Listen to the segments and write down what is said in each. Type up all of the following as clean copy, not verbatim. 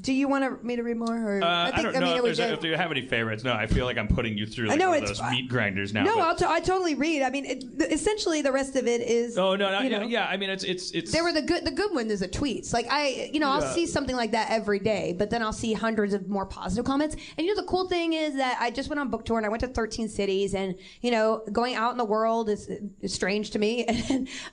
Do you want me to read more? Or I don't know if you have any favorites. No, I feel like I'm putting you through like one of those meat grinders now. No, I totally read. I mean, essentially the rest of it is. Oh no, yeah. I mean, it's. There were the good one is the tweets. Like I'll see something like that every day, but then I'll see hundreds of more positive comments. And the cool thing is that I just went on book tour and I went to 13 cities, and going out in the world is strange to me.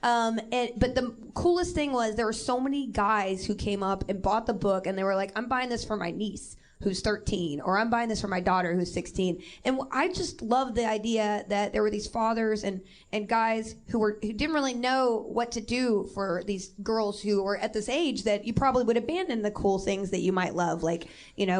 But the coolest thing was there were so many guys who came up and bought the book, and they were like, I'm buying this for my niece who's 13, or I'm buying this for my daughter who's 16. And I just love the idea that there were these fathers and guys who didn't really know what to do for these girls who were at this age that you probably would abandon the cool things that you might love, like,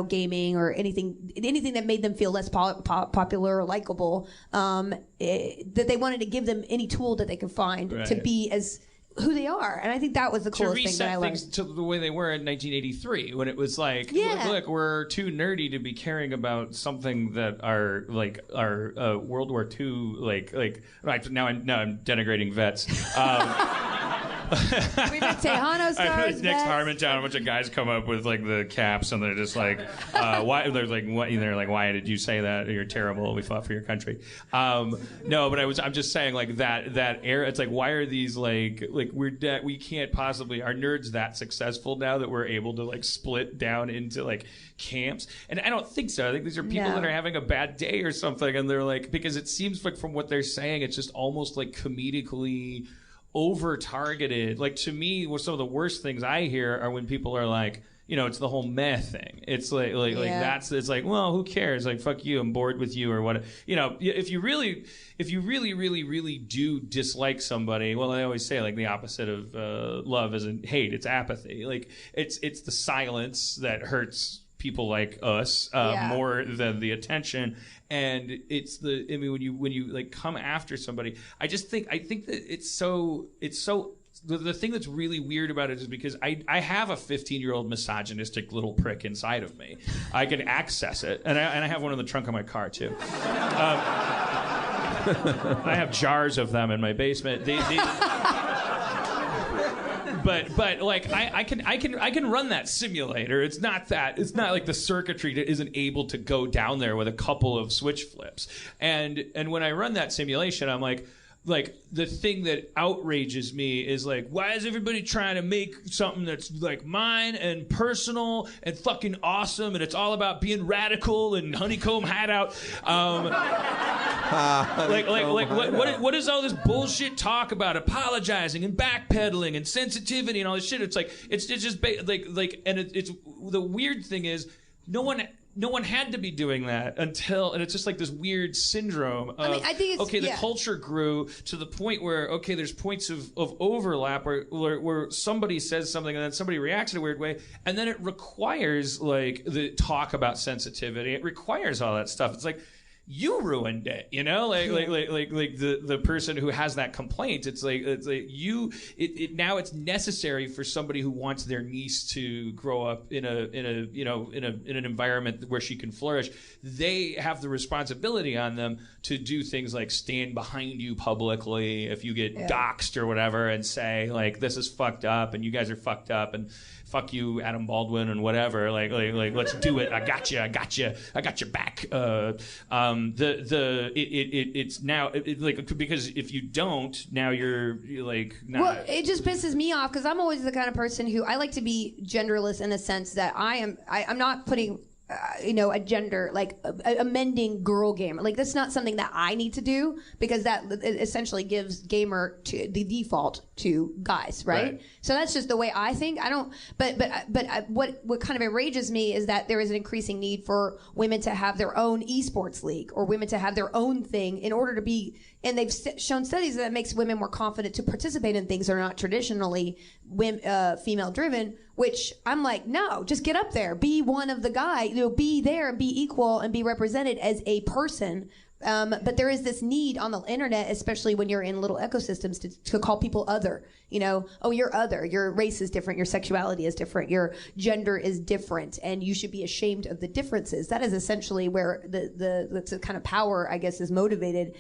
gaming or anything that made them feel less popular or likable, that they wanted to give them any tool that they could find to be as who they are. And I think that was the coolest thing that I learned. To reset things to the way they were in 1983, when it was like, look, we're too nerdy to be caring about something that our World War II, right, now I'm denigrating vets. We've got Tejano stars. Next Harmontown, a bunch of guys come up with like the caps, and they're just like, "Why?" They're like, "What?" They're like, "Why did you say that? You're terrible. We fought for your country." No, but I'm just saying like that era. It's like, why are these like we can't possibly, are nerds that successful now that we're able to like split down into like camps? And I don't think so. I think these are people that are having a bad day or something, and they're like, because it seems like from what they're saying, it's just almost like comedically over-targeted. Like, to me, some of the worst things I hear are when people are like, it's the whole meh thing. It's like it's like, well, who cares? Like, fuck you, I'm bored with you, or what? If you really, really do dislike somebody, well, I always say like the opposite of love isn't hate, it's apathy. Like, it's the silence that hurts people like us more than the attention. And it's when you like come after somebody, I think that it's so the thing that's really weird about it is because I have a 15-year-old misogynistic little prick inside of me. I can access it, and I have one in the trunk of my car too. I have jars of them in my basement. But like I can run that simulator. It's not like the circuitry that isn't able to go down there with a couple of switch flips. And when I run that simulation, I'm like the thing that outrages me is like, why is everybody trying to make something that's like mine and personal and fucking awesome, and it's all about being radical and honeycomb hat out. What is all this bullshit talk about apologizing and backpedaling and sensitivity and all this shit? It's like it's just it's the weird thing is no one had to be doing that until, and it's just like this weird syndrome of, I think it's, the culture grew to the point where, there's points of overlap where somebody says something and then somebody reacts in a weird way, and then it requires like the talk about sensitivity. It requires all that stuff. It's like, you ruined it, like the person who has that complaint. It's like you. Now it's necessary for somebody who wants their niece to grow up in an environment where she can flourish. They have the responsibility on them to do things like stand behind you publicly if you get doxxed or whatever, and say like, this is fucked up and you guys are fucked up, and fuck you, Adam Baldwin, and whatever. Like let's do it. I got you. I got your back. It's now because if you don't, now you're like not. Well, it just pisses me off because I'm always the kind of person who I like to be genderless in the sense that I'm not putting a gender, like amending girl gamer. Like, that's not something that I need to do, because that essentially gives gamer to the default to guys, right? So that's just the way I think. I don't, but what kind of enrages me is that there is an increasing need for women to have their own esports league, or women to have their own thing in order to be, and they've shown studies that makes women more confident to participate in things that are not traditionally female driven, which I'm like, no, just get up there, be one of the guys, be there and be equal and be represented as a person, But there is this need on the internet, especially when you're in little ecosystems, to call people other. You know, oh, you're other. Your race is different. Your sexuality is different. Your gender is different, and you should be ashamed of the differences. That is essentially where the kind of power, I guess, is motivated,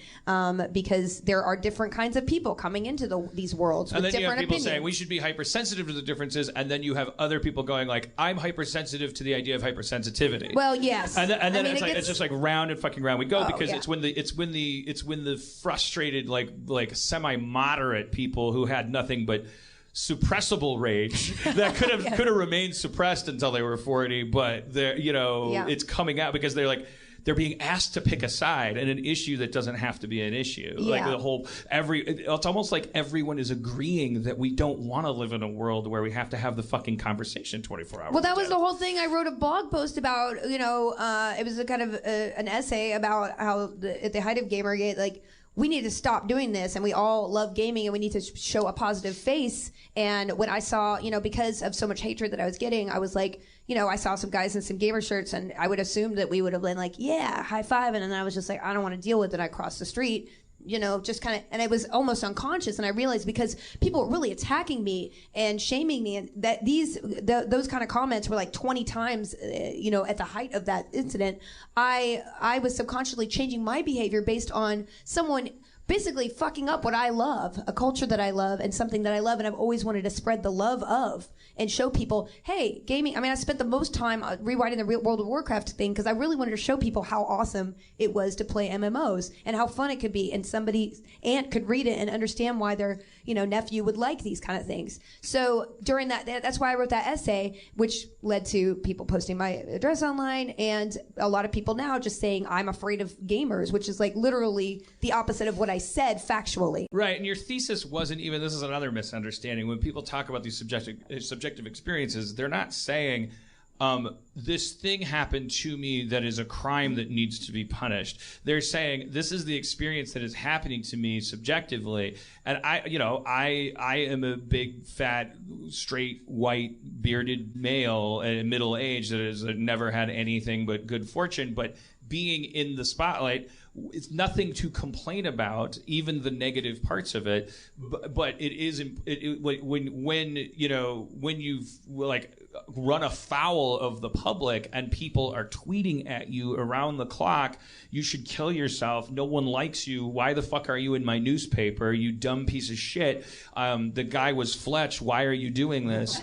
because there are different kinds of people coming into these worlds with different opinions. And then you have people saying we should be hypersensitive to the differences, and then you have other people going like, I'm hypersensitive to the idea of hypersensitivity. Well, yes. And then it's just like round and fucking round we go, because yeah. it's when the frustrated like semi-moderate people who had nothing but suppressible rage that could have remained suppressed until they were 40, but it's coming out because they're being asked to pick a side in an issue that doesn't have to be an issue. Yeah. Like it's almost like everyone is agreeing that we don't want to live in a world where we have to have the fucking conversation 24 hours. Well, that was the whole thing. I wrote a blog post about, it was a kind of an essay about how at the height of Gamergate, like, we need to stop doing this, and we all love gaming, and we need to show a positive face. And when I saw, because of so much hatred that I was getting, I was like, I saw some guys in some gamer shirts, and I would assume that we would have been like, yeah, high five. And then I was just like, I don't want to deal with it. I crossed the street, just kind of, and I was almost unconscious. And I realized because people were really attacking me and shaming me, and that those kind of comments were like 20 times, at the height of that incident, I was subconsciously changing my behavior based on someone basically fucking up what I love, a culture that I love and something that I love, and I've always wanted to spread the love of and show people, hey, gaming. I mean, I spent the most time rewriting the World of Warcraft thing because I really wanted to show people how awesome it was to play MMOs and how fun it could be, and somebody's aunt could read it and understand why their nephew would like these kind of things. So during that's why I wrote that essay, which led to people posting my address online, and a lot of people now just saying I'm afraid of gamers, which is like literally the opposite of what I said factually. Right, and your thesis wasn't even, this is another misunderstanding. When people talk about these subjective experiences, they're not saying, this thing happened to me that is a crime that needs to be punished. They're saying, this is the experience that is happening to me subjectively. And I am a big, fat, straight, white, bearded male at middle age that has never had anything but good fortune. But being in the spotlight, it's nothing to complain about, even the negative parts of it. But it is when you've run afoul of the public and people are tweeting at you around the clock, you should kill yourself. No one likes you. Why the fuck are you in my newspaper? You dumb piece of shit. The guy was Fletch. Why are you doing this?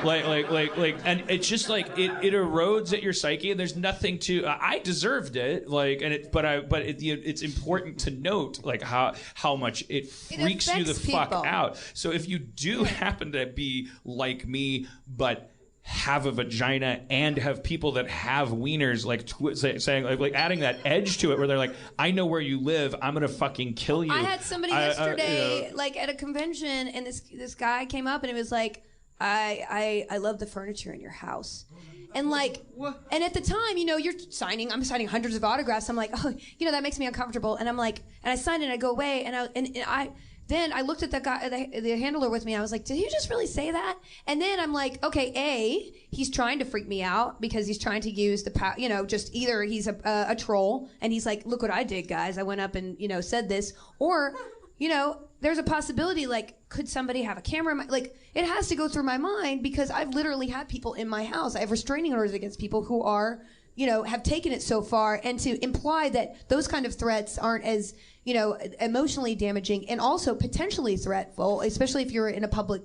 And it's just like it erodes at your psyche, and there's nothing to. I deserved it, it's important to note how much it freaks you the fuck out. So if you do happen to be like me, but have a vagina and have people that have wieners saying adding that edge to it where they're like, I know where you live, I'm gonna fucking kill you. I had somebody yesterday at a convention, and this guy came up and it was like, I love the furniture in your house. And and at the time, I'm signing hundreds of autographs. I'm like, oh, that makes me uncomfortable. And I'm like, and I signed it and I go away, then I looked at the guy, the handler with me. I was like, did he just really say that? And then I'm like, okay, he's trying to freak me out because he's trying to use the power, just either he's a troll and he's like, look what I did, guys. I went up and, said this. Or, there's a possibility, could somebody have a camera? It has to go through my mind because I've literally had people in my house. I have restraining orders against people who are, have taken it so far, and to imply that those kind of threats aren't as, emotionally damaging and also potentially threatful, especially if you're in a public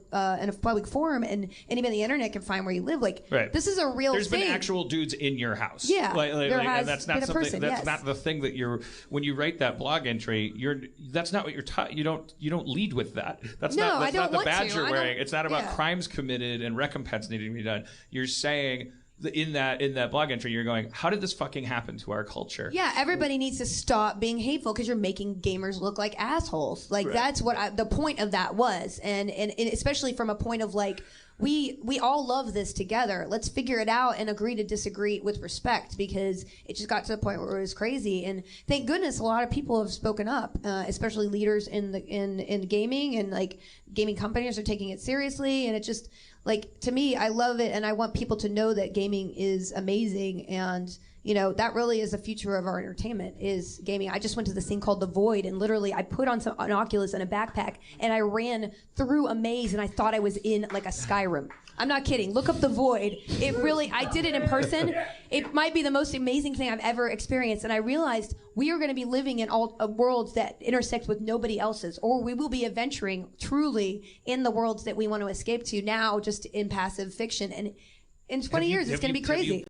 forum and anybody on the internet can find where you live. Right. This is a real There's thing. Been actual dudes in your house. Yeah. And that's not something. Person, that's yes. not the thing that when you write that blog entry. That's not what you're taught. You don't lead with that. That's not the badge you're wearing. It's not about crimes committed and recompense needing to be done. You're saying. In that blog entry, you're going, how did this fucking happen to our culture? Yeah, everybody needs to stop being hateful because you're making gamers look like assholes. That's what the point of that was. And especially from a point of we all love this together. Let's figure it out and agree to disagree with respect, because it just got to the point where it was crazy. And thank goodness a lot of people have spoken up, especially leaders in gaming, and like gaming companies are taking it seriously. And it just, like, to me, I love it, and I want people to know that gaming is amazing. And you know, that really is the future of our entertainment, is gaming. I just went to this thing called The Void, and literally I put on an Oculus and a backpack, and I ran through a maze, and I thought I was in like a Skyrim. I'm not kidding. Look up The Void. I did it in person. It might be the most amazing thing I've ever experienced. And I realized we are going to be living in worlds that intersect with nobody else's, or we will be adventuring truly in the worlds that we want to escape to now, just in passive fiction. And in 20 years, it's going to be crazy.